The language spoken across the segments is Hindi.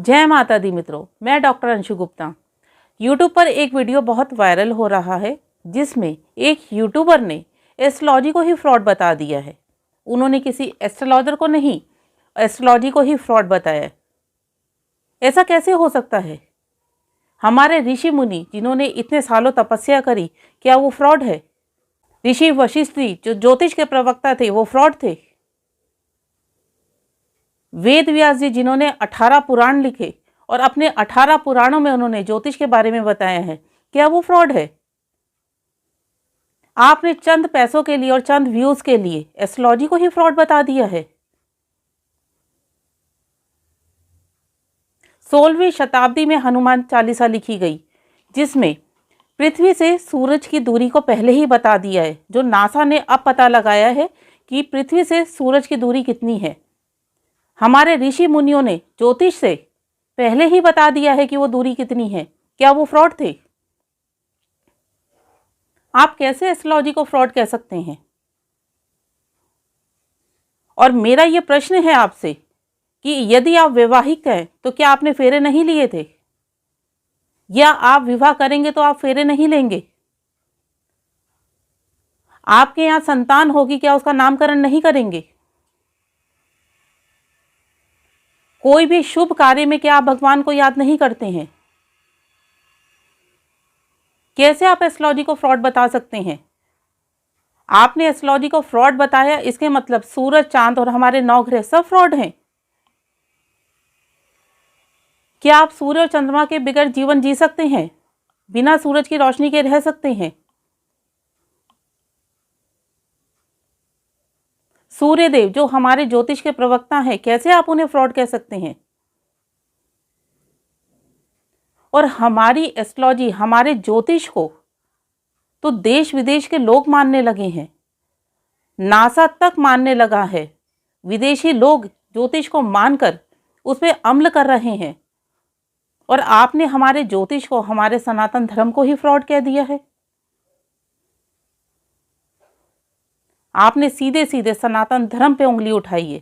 जय माता दी मित्रों, मैं डॉक्टर अंशु गुप्ता। यूट्यूब पर एक वीडियो बहुत वायरल हो रहा है जिसमें एक यूट्यूबर ने एस्ट्रोलॉजी को ही फ्रॉड बता दिया है। उन्होंने किसी एस्ट्रोलॉजर को नहीं, एस्ट्रोलॉजी को ही फ्रॉड बताया। ऐसा कैसे हो सकता है? हमारे ऋषि मुनि जिन्होंने इतने सालों तपस्या करी, क्या वो फ्रॉड है? ऋषि वशिष्ठ जी जो ज्योतिष के प्रवक्ता थे, वो फ्रॉड थे? वेद व्यास जी जिन्होंने 18 पुराण लिखे और अपने 18 पुराणों में उन्होंने ज्योतिष के बारे में बताया है, क्या वो फ्रॉड है? आपने चंद पैसों के लिए और चंद व्यूज के लिए एस्ट्रोलॉजी को ही फ्रॉड बता दिया है। 16वीं शताब्दी में हनुमान चालीसा लिखी गई जिसमें पृथ्वी से सूरज की दूरी को पहले ही बता दिया है। जो नासा ने अब पता लगाया है कि पृथ्वी से सूरज की दूरी कितनी है, हमारे ऋषि मुनियों ने ज्योतिष से पहले ही बता दिया है कि वो दूरी कितनी है। क्या वो फ्रॉड थे? आप कैसे एस्ट्रोलॉजी को फ्रॉड कह सकते हैं? और मेरा ये प्रश्न है आपसे कि यदि आप वैवाहिक हैं तो क्या आपने फेरे नहीं लिए थे? या आप विवाह करेंगे तो आप फेरे नहीं लेंगे? आपके यहाँ संतान होगी, क्या उसका नामकरण नहीं करेंगे? कोई भी शुभ कार्य में क्या आप भगवान को याद नहीं करते हैं? कैसे आप एस्ट्रोलॉजी को फ्रॉड बता सकते हैं? आपने एस्ट्रोलॉजी को फ्रॉड बताया, इसके मतलब सूरज, चांद और हमारे 9 ग्रह सब फ्रॉड हैं। क्या आप सूर्य और चंद्रमा के बगैर जीवन जी सकते हैं? बिना सूरज की रोशनी के रह सकते हैं? सूर्यदेव जो हमारे ज्योतिष के प्रवक्ता हैं, कैसे आप उन्हें फ्रॉड कह सकते हैं? और हमारी एस्ट्रोलॉजी, हमारे ज्योतिष को तो देश विदेश के लोग मानने लगे हैं। नासा तक मानने लगा है। विदेशी लोग ज्योतिष को मानकर उस पर अमल कर रहे हैं। और आपने हमारे ज्योतिष को, हमारे सनातन धर्म को ही फ्रॉड कह दिया है। आपने सीधे सीधे सनातन धर्म पे उंगली उठाई है।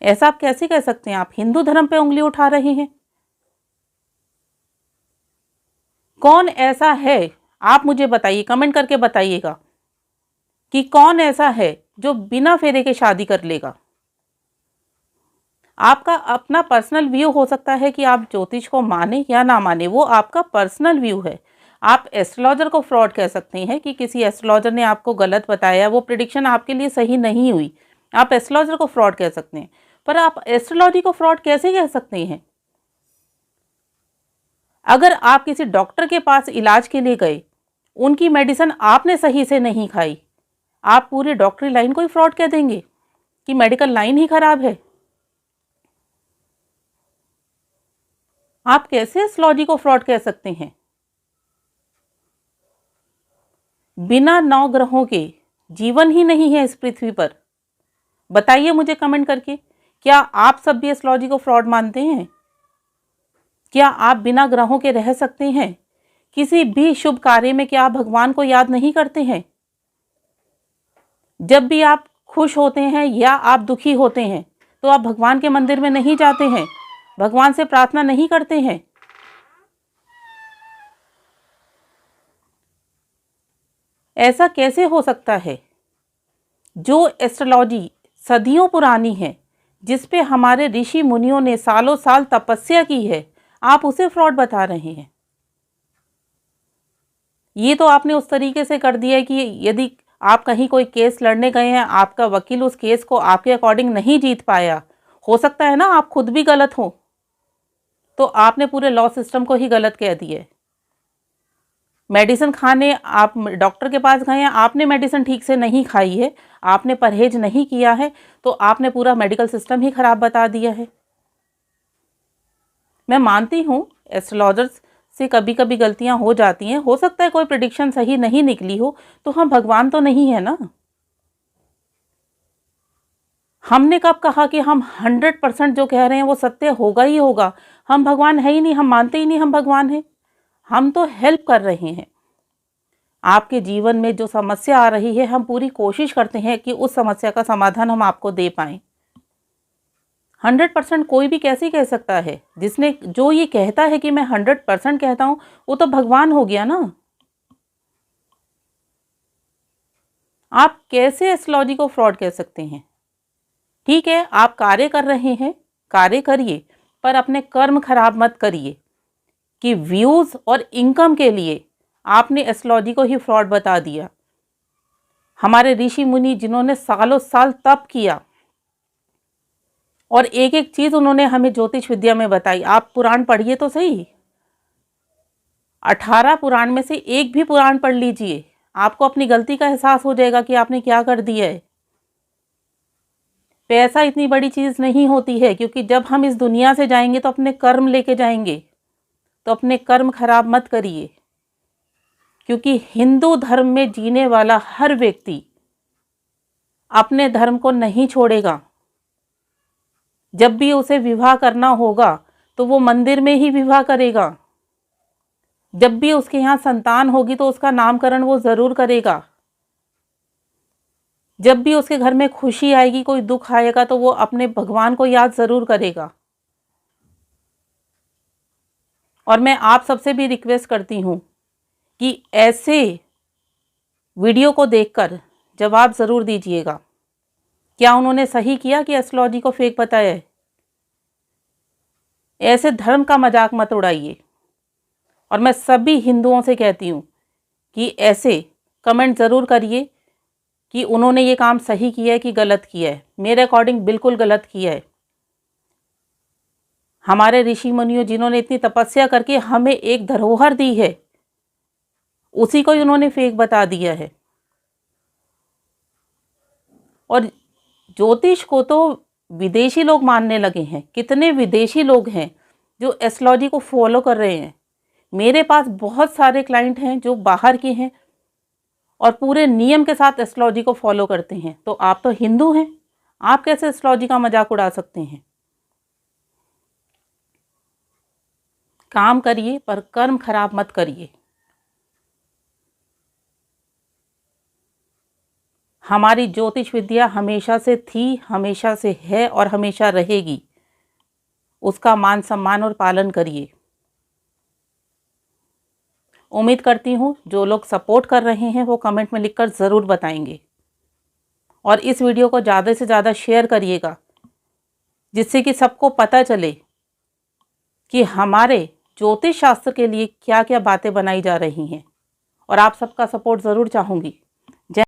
ऐसा आप कैसे कह सकते हैं? आप हिंदू धर्म पे उंगली उठा रहे हैं। कौन ऐसा है, आप मुझे बताइए, कमेंट करके बताइएगा कि कौन ऐसा है जो बिना फेरे के शादी कर लेगा। आपका अपना पर्सनल व्यू हो सकता है कि आप ज्योतिष को माने या ना माने, वो आपका पर्सनल व्यू है। आप एस्ट्रोलॉजर को फ्रॉड कह सकते हैं कि किसी एस्ट्रोलॉजर ने आपको गलत बताया, वो प्रिडिक्शन आपके लिए सही नहीं हुई, आप एस्ट्रोलॉजर को फ्रॉड कह सकते हैं। पर आप एस्ट्रोलॉजी को फ्रॉड कैसे कह सकते हैं? अगर आप किसी डॉक्टर के पास इलाज के लिए गए, उनकी मेडिसिन आपने सही से नहीं खाई, आप पूरी डॉक्टरी लाइन को ही फ्रॉड कह देंगे कि मेडिकल लाइन ही खराब है। आप कैसे एस्ट्रोलॉजी को फ्रॉड कह सकते हैं? बिना 9 ग्रहों के जीवन ही नहीं है इस पृथ्वी पर। बताइए मुझे कमेंट करके, क्या आप सब भी एस्ट्रोलॉजी को फ्रॉड मानते हैं? क्या आप बिना ग्रहों के रह सकते हैं? किसी भी शुभ कार्य में क्या आप भगवान को याद नहीं करते हैं? जब भी आप खुश होते हैं या आप दुखी होते हैं तो आप भगवान के मंदिर में नहीं जाते हैं, भगवान से प्रार्थना नहीं करते हैं? ऐसा कैसे हो सकता है? जो एस्ट्रोलॉजी सदियों पुरानी है, जिस पे हमारे ऋषि मुनियों ने सालों साल तपस्या की है, आप उसे फ्रॉड बता रहे हैं। ये तो आपने उस तरीके से कर दिया है कि यदि आप कहीं कोई केस लड़ने गए हैं, आपका वकील उस केस को आपके अकॉर्डिंग नहीं जीत पाया, हो सकता है ना आप खुद भी गलत हो, तो आपने पूरे लॉ सिस्टम को ही गलत कह दिया है। मेडिसिन खाने आप डॉक्टर के पास गए हैं, आपने मेडिसिन ठीक से नहीं खाई है, आपने परहेज नहीं किया है, तो आपने पूरा मेडिकल सिस्टम ही खराब बता दिया है। मैं मानती हूँ एस्ट्रोलॉजर्स से कभी कभी गलतियां हो जाती हैं, हो सकता है कोई प्रेडिक्शन सही नहीं निकली हो, तो हम भगवान तो नहीं है ना। हमने कब कहा कि हम 100% जो कह रहे हैं वो सत्य होगा ही होगा? हम भगवान है ही नहीं, हम मानते ही नहीं हम भगवान हैं। हम तो हेल्प कर रहे हैं। आपके जीवन में जो समस्या आ रही है, हम पूरी कोशिश करते हैं कि उस समस्या का समाधान हम आपको दे पाएं। 100% कोई भी कैसे कह सकता है? जिसने जो ये कहता है कि मैं 100% कहता हूँ, वो तो भगवान हो गया ना। आप कैसे एस्ट्रोलॉजी को फ्रॉड कह सकते हैं? ठीक है, आप कार्य कर रहे हैं, कार्य करिए, पर अपने कर्म खराब मत करिए कि व्यूज़ और इनकम के लिए आपने एस्ट्रोलॉजी को ही फ्रॉड बता दिया। हमारे ऋषि मुनि जिन्होंने सालों साल तप किया और एक एक चीज़ उन्होंने हमें ज्योतिष विद्या में बताई। आप पुराण पढ़िए तो सही, 18 पुराण में से एक भी पुराण पढ़ लीजिए, आपको अपनी गलती का एहसास हो जाएगा कि आपने क्या कर दिया है। पैसा इतनी बड़ी चीज़ नहीं होती है, क्योंकि जब हम इस दुनिया से जाएंगे तो अपने कर्म लेके जाएंगे, तो अपने कर्म खराब मत करिए। क्योंकि हिंदू धर्म में जीने वाला हर व्यक्ति अपने धर्म को नहीं छोड़ेगा। जब भी उसे विवाह करना होगा तो वो मंदिर में ही विवाह करेगा। जब भी उसके यहाँ संतान होगी तो उसका नामकरण वो ज़रूर करेगा। जब भी उसके घर में खुशी आएगी, कोई दुख आएगा, तो वो अपने भगवान को याद ज़रूर करेगा। और मैं आप सबसे भी रिक्वेस्ट करती हूँ कि ऐसे वीडियो को देखकर जवाब ज़रूर दीजिएगा। क्या उन्होंने सही किया कि एस्ट्रोलॉजी को फेक बताया है? ऐसे धर्म का मजाक मत उड़ाइए। और मैं सभी हिंदुओं से कहती हूँ कि ऐसे कमेंट ज़रूर करिए कि उन्होंने ये काम सही किया है कि गलत किया है। मेरे अकॉर्डिंग बिल्कुल गलत किया है। हमारे ऋषि मुनियों जिन्होंने इतनी तपस्या करके हमें एक धरोहर दी है, उसी को ही उन्होंने फेक बता दिया है। और ज्योतिष को तो विदेशी लोग मानने लगे हैं। कितने विदेशी लोग हैं जो एस्ट्रोलॉजी को फॉलो कर रहे हैं। मेरे पास बहुत सारे क्लाइंट हैं जो बाहर के हैं और पूरे नियम के साथ एस्ट्रोलॉजी को फॉलो करते हैं। तो आप तो हिंदू हैं, आप कैसे एस्ट्रोलॉजी का मजाक उड़ा सकते हैं? काम करिए पर कर्म खराब मत करिए। हमारी ज्योतिष विद्या हमेशा से थी, हमेशा से है और हमेशा रहेगी। उसका मान सम्मान और पालन करिए। उम्मीद करती हूँ जो लोग सपोर्ट कर रहे हैं वो कमेंट में लिखकर ज़रूर बताएंगे। और इस वीडियो को ज़्यादा से ज़्यादा शेयर करिएगा, जिससे कि सबको पता चले कि हमारे ज्योतिष शास्त्र के लिए क्या क्या बातें बनाई जा रही हैं। और आप सबका सपोर्ट ज़रूर चाहूँगी।